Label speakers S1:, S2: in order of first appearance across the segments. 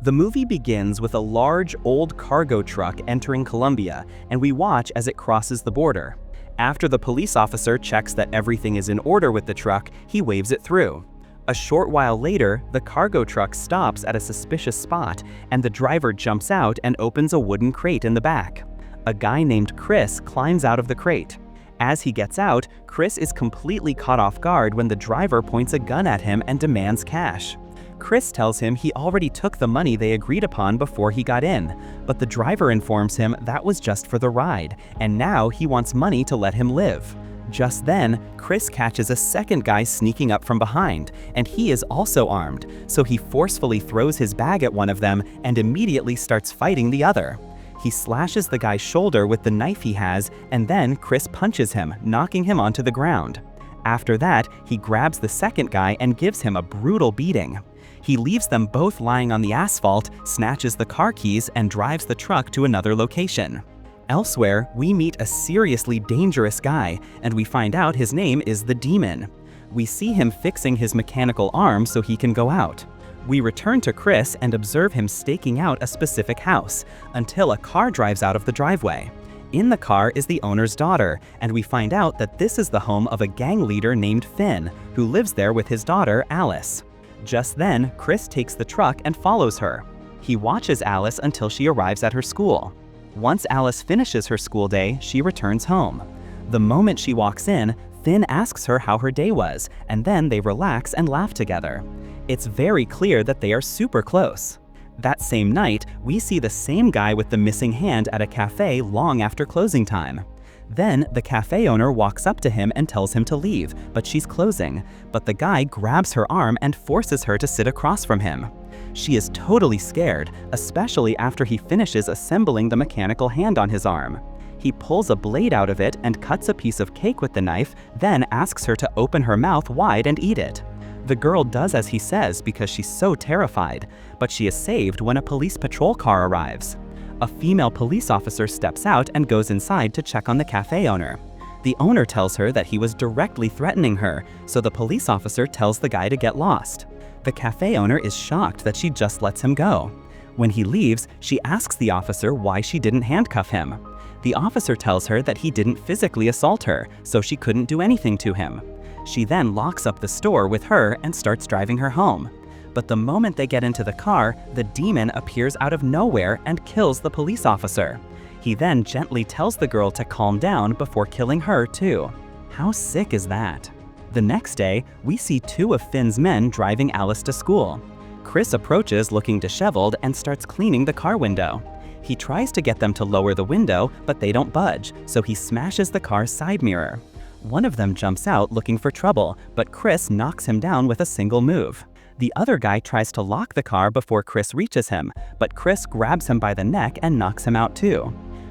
S1: The movie begins with a large, old cargo truck entering Colombia, and we watch as it crosses the border. After the police officer checks that everything is in order with the truck, he waves it through. A short while later, the cargo truck stops at a suspicious spot, and the driver jumps out and opens a wooden crate in the back. A guy named Kris climbs out of the crate. As he gets out, Kris is completely caught off guard when the driver points a gun at him and demands cash. Kris tells him he already took the money they agreed upon before he got in, but the driver informs him that was just for the ride, and now he wants money to let him live. Just then, Kris catches a second guy sneaking up from behind, and he is also armed, so he forcefully throws his bag at one of them and immediately starts fighting the other. He slashes the guy's shoulder with the knife he has, and then Kris punches him, knocking him onto the ground. After that, he grabs the second guy and gives him a brutal beating. He leaves them both lying on the asphalt, snatches the car keys, and drives the truck to another location. Elsewhere, we meet a seriously dangerous guy, and we find out his name is the Demon. We see him fixing his mechanical arm so he can go out. We return to Kris and observe him staking out a specific house, until a car drives out of the driveway. In the car is the owner's daughter, and we find out that this is the home of a gang leader named Finn, who lives there with his daughter, Alice. Just then, Kris takes the truck and follows her. He watches Alice until she arrives at her school. Once Alice finishes her school day, she returns home. The moment she walks in, Finn asks her how her day was, and then they relax and laugh together. It's very clear that they are super close. That same night, we see the same guy with the missing hand at a cafe long after closing time. Then, the cafe owner walks up to him and tells him to leave, but she's closing. But the guy grabs her arm and forces her to sit across from him. She is totally scared, especially after he finishes assembling the mechanical hand on his arm. He pulls a blade out of it and cuts a piece of cake with the knife, then asks her to open her mouth wide and eat it. The girl does as he says because she's so terrified, but she is saved when a police patrol car arrives. A female police officer steps out and goes inside to check on the cafe owner. The owner tells her that he was directly threatening her, so the police officer tells the guy to get lost. The cafe owner is shocked that she just lets him go. When he leaves, she asks the officer why she didn't handcuff him. The officer tells her that he didn't physically assault her, so she couldn't do anything to him. She then locks up the store with her and starts driving her home. But the moment they get into the car, the Demon appears out of nowhere and kills the police officer. He then gently tells the girl to calm down before killing her too. How sick is that? The next day, we see two of Finn's men driving Alice to school. Kris approaches looking disheveled and starts cleaning the car window. He tries to get them to lower the window, but they don't budge, so he smashes the car's side mirror. One of them jumps out looking for trouble, but Kris knocks him down with a single move. The other guy tries to lock the car before Kris reaches him, but Kris grabs him by the neck and knocks him out too.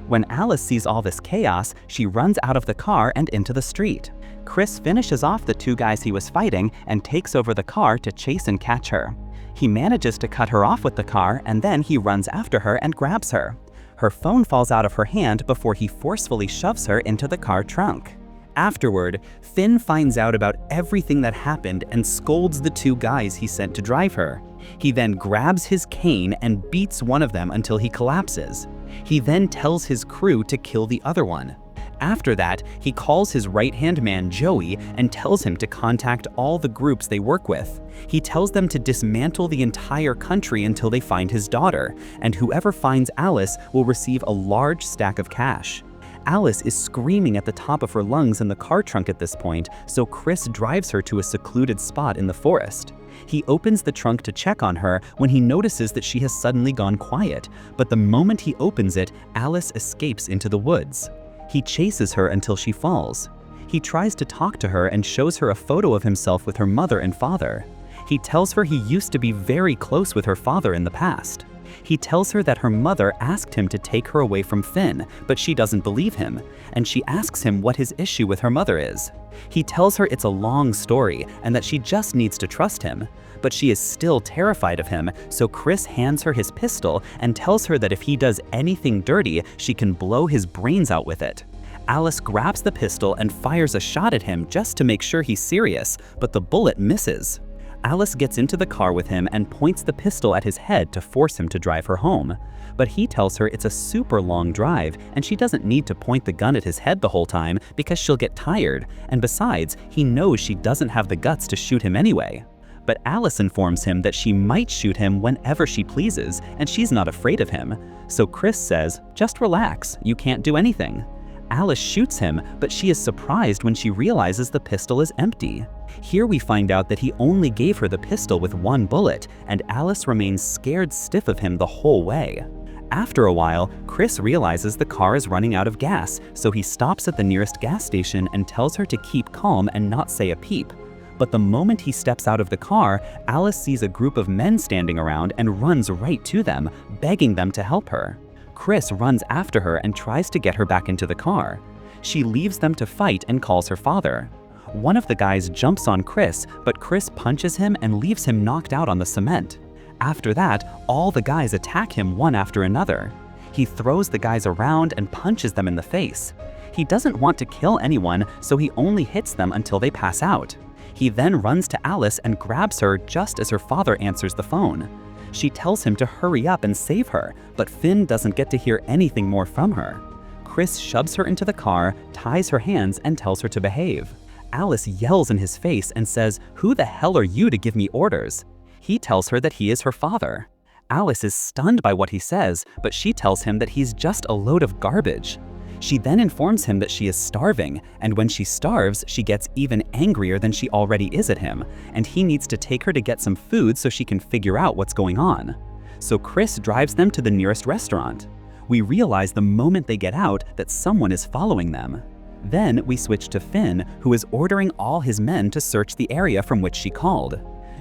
S1: When Alice sees all this chaos, she runs out of the car and into the street. Kris finishes off the two guys he was fighting and takes over the car to chase and catch her. He manages to cut her off with the car, and then he runs after her and grabs her. Her phone falls out of her hand before he forcefully shoves her into the car trunk. Afterward, Finn finds out about everything that happened and scolds the two guys he sent to drive her. He then grabs his cane and beats one of them until he collapses. He then tells his crew to kill the other one. After that, he calls his right-hand man Joey and tells him to contact all the groups they work with. He tells them to dismantle the entire country until they find his daughter, and whoever finds Alice will receive a large stack of cash. Alice is screaming at the top of her lungs in the car trunk at this point, so Kris drives her to a secluded spot in the forest. He opens the trunk to check on her when he notices that she has suddenly gone quiet, but the moment he opens it, Alice escapes into the woods. He chases her until she falls. He tries to talk to her and shows her a photo of himself with her mother and father. He tells her he used to be very close with her father in the past. He tells her that her mother asked him to take her away from Finn, but she doesn't believe him, and she asks him what his issue with her mother is. He tells her it's a long story and that she just needs to trust him, but she is still terrified of him, so Kris hands her his pistol and tells her that if he does anything dirty, she can blow his brains out with it. Alice grabs the pistol and fires a shot at him just to make sure he's serious, but the bullet misses. Alice gets into the car with him and points the pistol at his head to force him to drive her home. But he tells her it's a super long drive and she doesn't need to point the gun at his head the whole time because she'll get tired, and besides, he knows she doesn't have the guts to shoot him anyway. But Alice informs him that she might shoot him whenever she pleases and she's not afraid of him. So Kris says, "Just relax, you can't do anything." Alice shoots him, but she is surprised when she realizes the pistol is empty. Here we find out that he only gave her the pistol with one bullet, and Alice remains scared stiff of him the whole way. After a while, Kris realizes the car is running out of gas, so he stops at the nearest gas station and tells her to keep calm and not say a peep. But the moment he steps out of the car, Alice sees a group of men standing around and runs right to them, begging them to help her. Kris runs after her and tries to get her back into the car. She leaves them to fight and calls her father. One of the guys jumps on Kris, but Kris punches him and leaves him knocked out on the cement. After that, all the guys attack him one after another. He throws the guys around and punches them in the face. He doesn't want to kill anyone, so he only hits them until they pass out. He then runs to Alice and grabs her just as her father answers the phone. She tells him to hurry up and save her, but Finn doesn't get to hear anything more from her. Kris shoves her into the car, ties her hands, and tells her to behave. Alice yells in his face and says, "Who the hell are you to give me orders?" He tells her that he is her father. Alice is stunned by what he says, but she tells him that he's just a load of garbage. She then informs him that she is starving, and when she starves, she gets even angrier than she already is at him, and he needs to take her to get some food so she can figure out what's going on. So Kris drives them to the nearest restaurant. We realize the moment they get out that someone is following them. Then we switch to Finn, who is ordering all his men to search the area from which she called.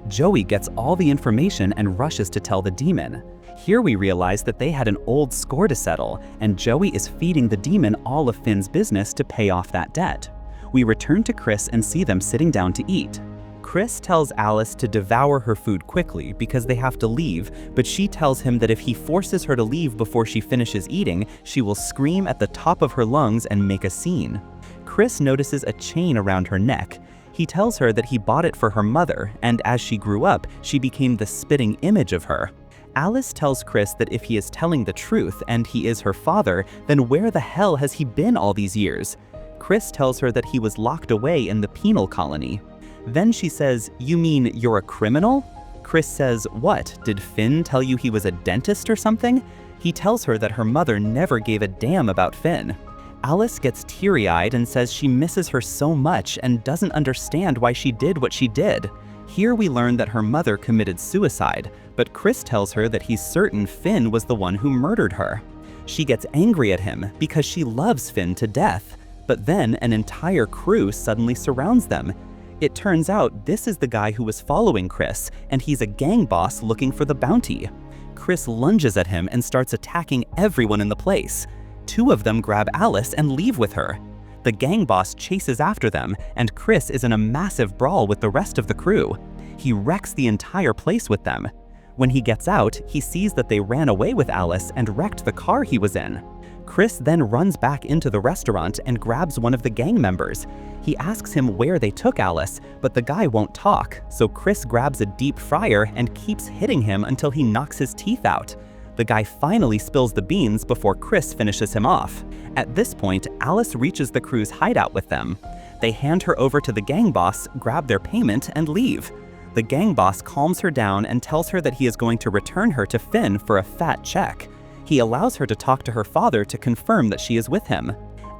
S1: Joey gets all the information and rushes to tell the demon. Here we realize that they had an old score to settle, and Joey is feeding the demon all of Finn's business to pay off that debt. We return to Kris and see them sitting down to eat. Kris tells Alice to devour her food quickly because they have to leave, but she tells him that if he forces her to leave before she finishes eating, she will scream at the top of her lungs and make a scene. Kris notices a chain around her neck. He tells her that he bought it for her mother, and as she grew up, she became the spitting image of her. Alice tells Kris that if he is telling the truth and he is her father, then where the hell has he been all these years? Kris tells her that he was locked away in the penal colony. Then she says, "You mean you're a criminal?" Kris says, "What, did Finn tell you he was a dentist or something?" He tells her that her mother never gave a damn about Finn. Alice gets teary-eyed and says she misses her so much and doesn't understand why she did what she did. Here we learn that her mother committed suicide, but Kris tells her that he's certain Finn was the one who murdered her. She gets angry at him because she loves Finn to death, but then an entire crew suddenly surrounds them. It turns out this is the guy who was following Kris, and he's a gang boss looking for the bounty. Kris lunges at him and starts attacking everyone in the place. Two of them grab Alice and leave with her. The gang boss chases after them, and Kris is in a massive brawl with the rest of the crew. He wrecks the entire place with them. When he gets out, he sees that they ran away with Alice and wrecked the car he was in. Kris then runs back into the restaurant and grabs one of the gang members. He asks him where they took Alice, but the guy won't talk, so Kris grabs a deep fryer and keeps hitting him until he knocks his teeth out. The guy finally spills the beans before Kris finishes him off. At this point, Alice reaches the crew's hideout with them. They hand her over to the gang boss, grab their payment, and leave. The gang boss calms her down and tells her that he is going to return her to Finn for a fat check. He allows her to talk to her father to confirm that she is with him.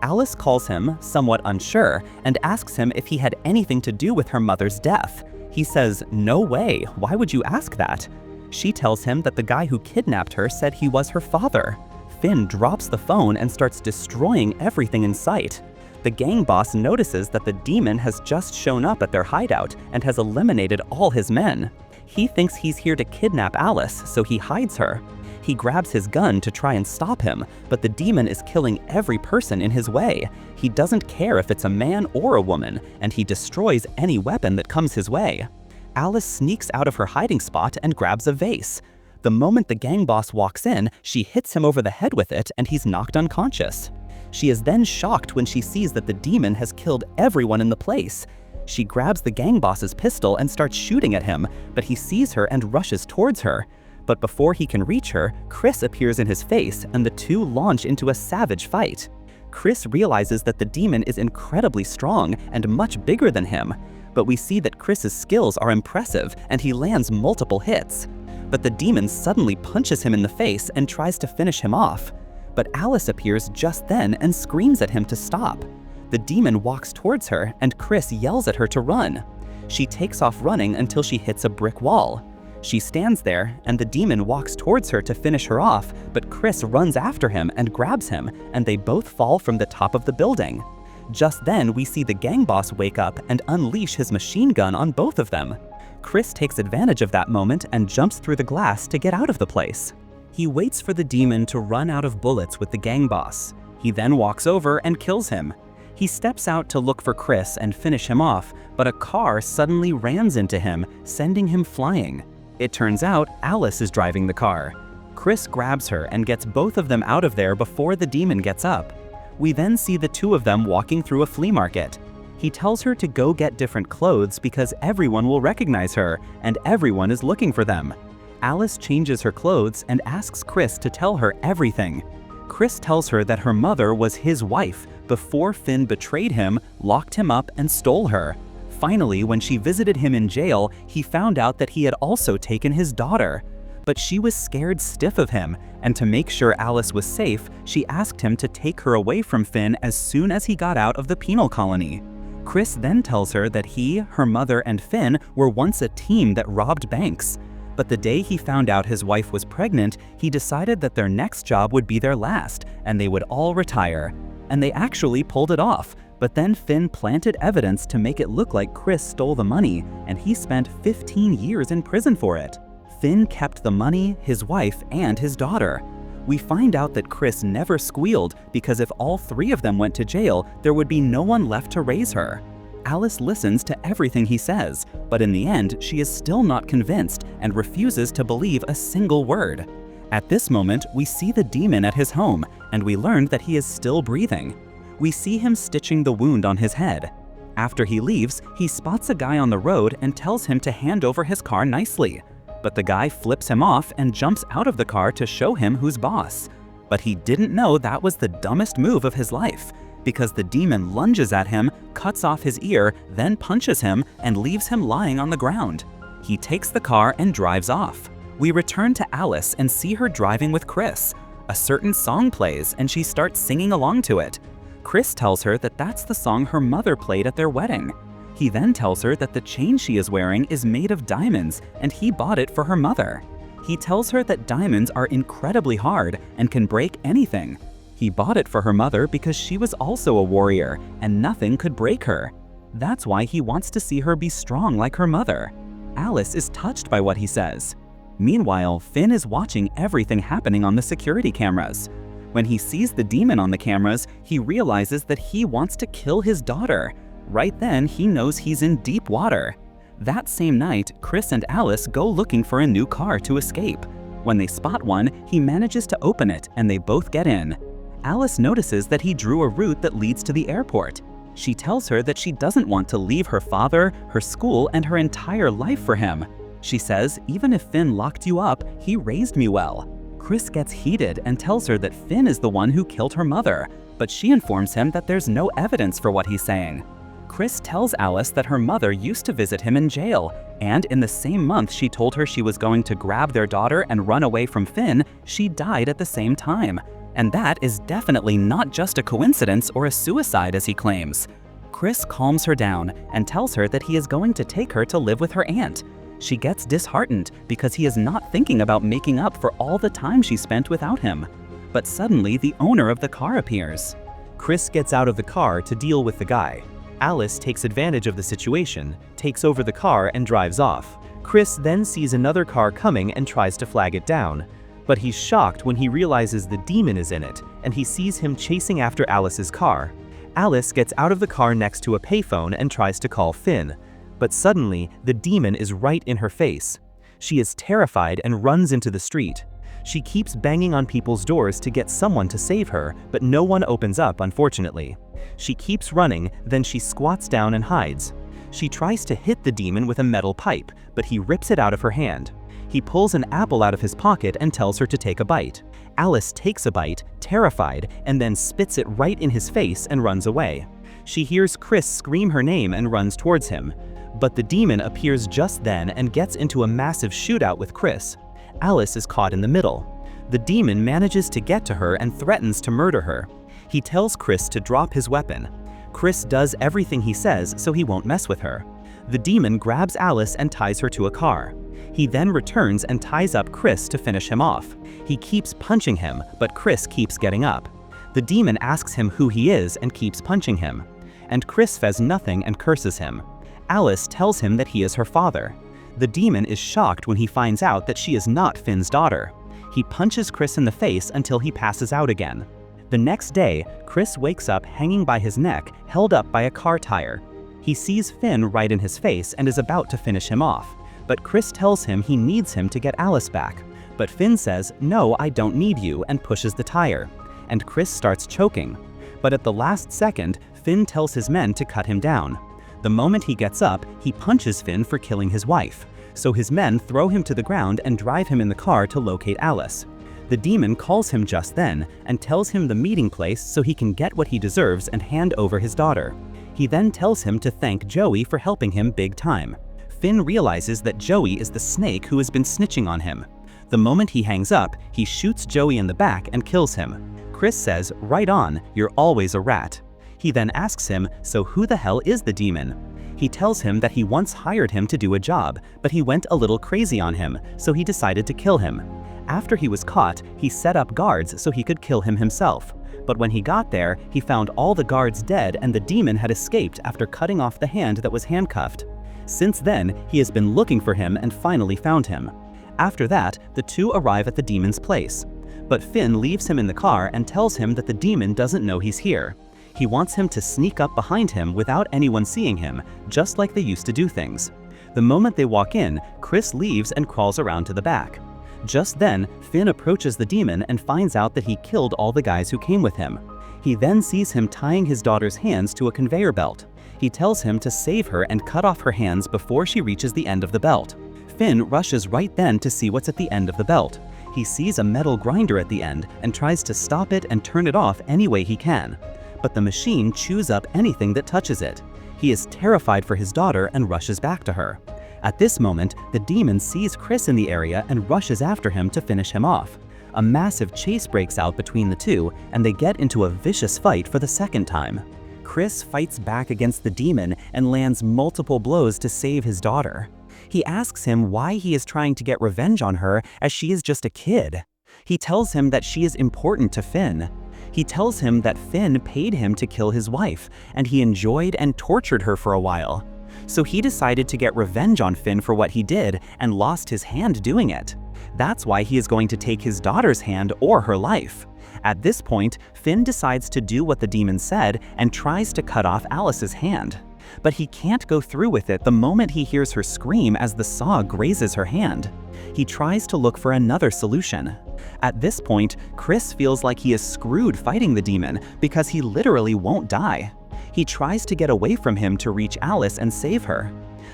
S1: Alice calls him, somewhat unsure, and asks him if he had anything to do with her mother's death. He says, "No way, why would you ask that?" She tells him that the guy who kidnapped her said he was her father. Finn drops the phone and starts destroying everything in sight. The gang boss notices that the demon has just shown up at their hideout and has eliminated all his men. He thinks he's here to kidnap Alice, so he hides her. He grabs his gun to try and stop him, but the demon is killing every person in his way. He doesn't care if it's a man or a woman, and he destroys any weapon that comes his way. Alice sneaks out of her hiding spot and grabs a vase. The moment the gang boss walks in, she hits him over the head with it and he's knocked unconscious. She is then shocked when she sees that the demon has killed everyone in the place. She grabs the gang boss's pistol and starts shooting at him, but he sees her and rushes towards her. But before he can reach her, Kris appears in his face and the two launch into a savage fight. Kris realizes that the demon is incredibly strong and much bigger than him, but we see that Kris's skills are impressive and he lands multiple hits. But the demon suddenly punches him in the face and tries to finish him off. But Alice appears just then and screams at him to stop. The demon walks towards her and Kris yells at her to run. She takes off running until she hits a brick wall. She stands there and the demon walks towards her to finish her off, but Kris runs after him and grabs him, and they both fall from the top of the building. Just then we see the gang boss wake up and unleash his machine gun on both of them. Kris takes advantage of that moment and jumps through the glass to get out of the place. He waits for the demon to run out of bullets with the gang boss. He then walks over and kills him. He steps out to look for Kris and finish him off, but a car suddenly rams into him, sending him flying. It turns out Alice is driving the car. Kris grabs her and gets both of them out of there before the demon gets up. We then see the two of them walking through a flea market. He tells her to go get different clothes because everyone will recognize her, and everyone is looking for them. Alice changes her clothes and asks Kris to tell her everything. Kris tells her that her mother was his wife before Finn betrayed him, locked him up, and stole her. Finally, when she visited him in jail, he found out that he had also taken his daughter. But she was scared stiff of him, and to make sure Alice was safe, she asked him to take her away from Finn as soon as he got out of the penal colony. Kris then tells her that he, her mother, and Finn were once a team that robbed banks. But the day he found out his wife was pregnant, he decided that their next job would be their last, and they would all retire. And they actually pulled it off. But then Finn planted evidence to make it look like Kris stole the money, and he spent 15 years in prison for it. Finn kept the money, his wife, and his daughter. We find out that Kris never squealed because if all three of them went to jail, there would be no one left to raise her. Alice listens to everything he says, but in the end, she is still not convinced and refuses to believe a single word. At this moment, we see the demon at his home, and we learn that he is still breathing. We see him stitching the wound on his head. After he leaves, he spots a guy on the road and tells him to hand over his car nicely. But the guy flips him off and jumps out of the car to show him who's boss. But he didn't know that was the dumbest move of his life, because the demon lunges at him, cuts off his ear, then punches him and leaves him lying on the ground. He takes the car and drives off. We return to Alice and see her driving with Kris. A certain song plays and she starts singing along to it. Kris tells her that that's the song her mother played at their wedding. He then tells her that the chain she is wearing is made of diamonds and he bought it for her mother. He tells her that diamonds are incredibly hard and can break anything. He bought it for her mother because she was also a warrior and nothing could break her. That's why he wants to see her be strong like her mother. Alice is touched by what he says. Meanwhile, Finn is watching everything happening on the security cameras. When he sees the demon on the cameras, he realizes that he wants to kill his daughter. Right then, he knows he's in deep water. That same night, Kris and Alice go looking for a new car to escape. When they spot one, he manages to open it and they both get in. Alice notices that he drew a route that leads to the airport. She tells her that she doesn't want to leave her father, her school, and her entire life for him. She says, even if Finn locked you up, he raised me well. Kris gets heated and tells her that Finn is the one who killed her mother, but she informs him that there's no evidence for what he's saying. Kris tells Alice that her mother used to visit him in jail, and in the same month she told her she was going to grab their daughter and run away from Finn, she died at the same time. And that is definitely not just a coincidence or a suicide as he claims. Kris calms her down and tells her that he is going to take her to live with her aunt. She gets disheartened because he is not thinking about making up for all the time she spent without him. But suddenly the owner of the car appears. Kris gets out of the car to deal with the guy. Alice takes advantage of the situation, takes over the car and drives off. Kris then sees another car coming and tries to flag it down. But he's shocked when he realizes the demon is in it, and he sees him chasing after Alice's car. Alice gets out of the car next to a payphone and tries to call Finn. But suddenly, the demon is right in her face. She is terrified and runs into the street. She keeps banging on people's doors to get someone to save her, but no one opens up, unfortunately. She keeps running, then she squats down and hides. She tries to hit the demon with a metal pipe, but he rips it out of her hand. He pulls an apple out of his pocket and tells her to take a bite. Alice takes a bite, terrified, and then spits it right in his face and runs away. She hears Kris scream her name and runs towards him. But the demon appears just then and gets into a massive shootout with Kris. Alice is caught in the middle. The demon manages to get to her and threatens to murder her. He tells Kris to drop his weapon. Kris does everything he says so he won't mess with her. The demon grabs Alice and ties her to a car. He then returns and ties up Kris to finish him off. He keeps punching him, but Kris keeps getting up. The demon asks him who he is and keeps punching him. And Kris says nothing and curses him. Alice tells him that he is her father. The demon is shocked when he finds out that she is not Finn's daughter. He punches Kris in the face until he passes out again. The next day, Kris wakes up hanging by his neck, held up by a car tire. He sees Finn right in his face and is about to finish him off. But Kris tells him he needs him to get Alice back. But Finn says, "No, I don't need you," and pushes the tire. And Kris starts choking. But at the last second, Finn tells his men to cut him down. The moment he gets up, he punches Finn for killing his wife. So his men throw him to the ground and drive him in the car to locate Alice. The demon calls him just then and tells him the meeting place so he can get what he deserves and hand over his daughter. He then tells him to thank Joey for helping him big time. Finn realizes that Joey is the snake who has been snitching on him. The moment he hangs up, he shoots Joey in the back and kills him. Kris says, "Right on, you're always a rat." He then asks him, "So who the hell is the demon?" He tells him that he once hired him to do a job, but he went a little crazy on him, so he decided to kill him. After he was caught, he set up guards so he could kill him himself. But when he got there, he found all the guards dead and the demon had escaped after cutting off the hand that was handcuffed. Since then, he has been looking for him and finally found him. After that, the two arrive at the demon's place. But Finn leaves him in the car and tells him that the demon doesn't know he's here. He wants him to sneak up behind him without anyone seeing him, just like they used to do things. The moment they walk in, Kris leaves and crawls around to the back. Just then, Finn approaches the demon and finds out that he killed all the guys who came with him. He then sees him tying his daughter's hands to a conveyor belt. He tells him to save her and cut off her hands before she reaches the end of the belt. Finn rushes right then to see what's at the end of the belt. He sees a metal grinder at the end and tries to stop it and turn it off any way he can. But the machine chews up anything that touches it. He is terrified for his daughter and rushes back to her. At this moment, the demon sees Kris in the area and rushes after him to finish him off. A massive chase breaks out between the two, and they get into a vicious fight for the second time. Kris fights back against the demon and lands multiple blows to save his daughter. He asks him why he is trying to get revenge on her as she is just a kid. He tells him that she is important to Finn. He tells him that Finn paid him to kill his wife, and he enjoyed and tortured her for a while. So he decided to get revenge on Finn for what he did and lost his hand doing it. That's why he is going to take his daughter's hand or her life. At this point, Finn decides to do what the demon said and tries to cut off Alice's hand. But he can't go through with it the moment he hears her scream as the saw grazes her hand. He tries to look for another solution. At this point, Kris feels like he is screwed fighting the demon because he literally won't die. He tries to get away from him to reach Alice and save her.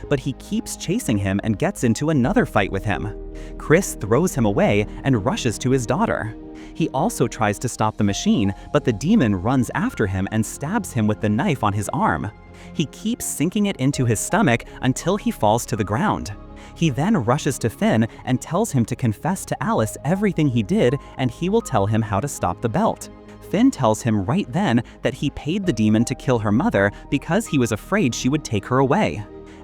S1: But he keeps chasing him and gets into another fight with him. Kris throws him away and rushes to his daughter. He also tries to stop the machine, but the demon runs after him and stabs him with the knife on his arm. He keeps sinking it into his stomach until he falls to the ground. He then rushes to Finn and tells him to confess to Alice everything he did and he will tell him how to stop the belt. Finn tells him right then that he paid the demon to kill her mother because he was afraid she would take her away.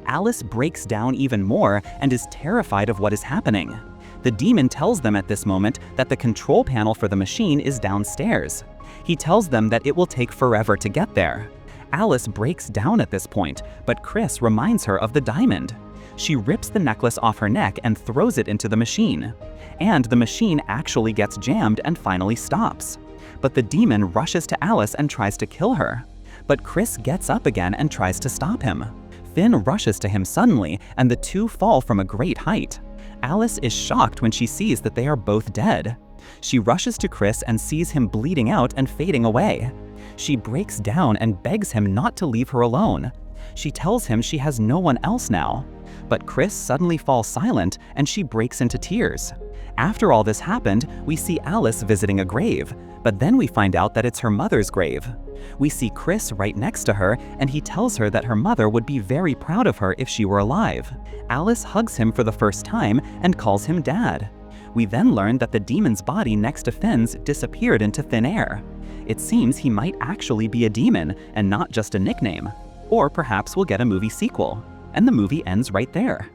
S1: Alice breaks down even more and is terrified of what is happening. The demon tells them at this moment that the control panel for the machine is downstairs. He tells them that it will take forever to get there. Alice breaks down at this point, but Kris reminds her of the diamond. She rips the necklace off her neck and throws it into the machine. And the machine actually gets jammed and finally stops. But the demon rushes to Alice and tries to kill her. But Kris gets up again and tries to stop him. Finn rushes to him suddenly, and the two fall from a great height. Alice is shocked when she sees that they are both dead. She rushes to Kris and sees him bleeding out and fading away. She breaks down and begs him not to leave her alone. She tells him she has no one else now. But Kris suddenly falls silent and she breaks into tears. After all this happened, we see Alice visiting a grave, but then we find out that it's her mother's grave. We see Kris right next to her, and he tells her that her mother would be very proud of her if she were alive. Alice hugs him for the first time and calls him Dad. We then learn that the demon's body next to Finn's disappeared into thin air. It seems he might actually be a demon and not just a nickname. Or perhaps we'll get a movie sequel. And the movie ends right there.